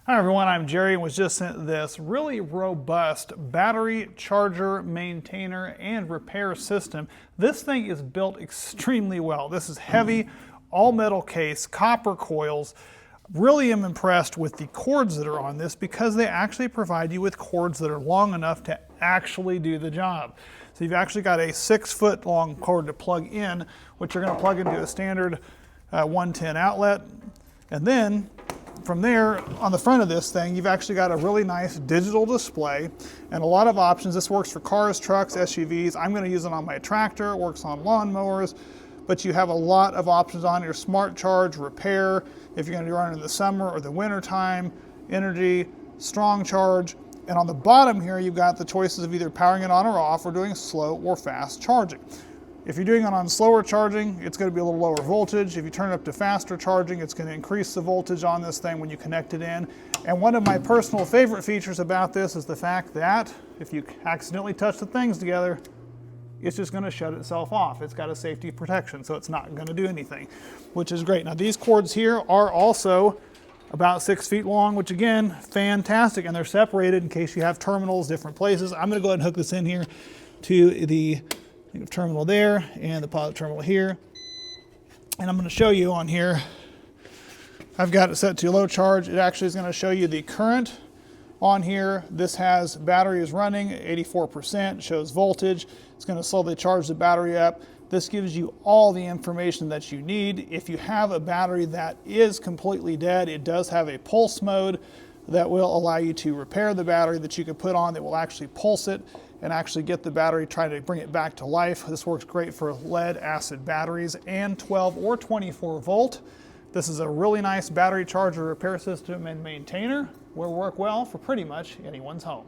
Hi everyone, I'm Jerry and was just sent this really robust battery charger, maintainer, and repair system. This thing is built extremely well. This is heavy, all metal case, copper coils. Really am impressed with the cords that are on this because they actually provide you with cords that are long enough to actually do the job. So you've actually got a 6-foot long cord to plug in, which you're going to plug into a standard 110 outlet. And then from there, on the front of this thing, you've actually got a really nice digital display and a lot of options. This works for cars, trucks, SUVs. I'm going to use it on my tractor. It works on lawnmowers. But you have a lot of options on your smart charge, repair, if you're going to run in the summer or the winter time, energy, strong charge. And on the bottom here, you've got the choices of either powering it on or off or doing slow or fast charging. If you're doing it on slower charging, it's going to be a little lower voltage. If you turn it up to faster charging, it's going to increase the voltage on this thing when you connect it in. And one of my personal favorite features about this is the fact that if you accidentally touch the things together, it's just going to shut itself off. It's got a safety protection, so it's not going to do anything, which is great. Now these cords here are also about 6 feet long, which again, fantastic. And they're separated in case you have terminals, different places. I'm going to go ahead and hook this in here to the terminal there and the positive terminal here. And I'm going to show you on here, I've got it set to low charge. It actually is going to show you the current on here. This has battery is running 84%, shows voltage. It's going to slowly charge the battery up. This gives you all the information that you need. If you have a battery that is completely dead, it does have a pulse mode that will allow you to repair the battery that you can put on that will actually pulse it and actually get the battery, try to bring it back to life. This works great for lead acid batteries and 12 or 24 volt. This is a really nice battery charger repair system and maintainer. Will work well for pretty much anyone's home.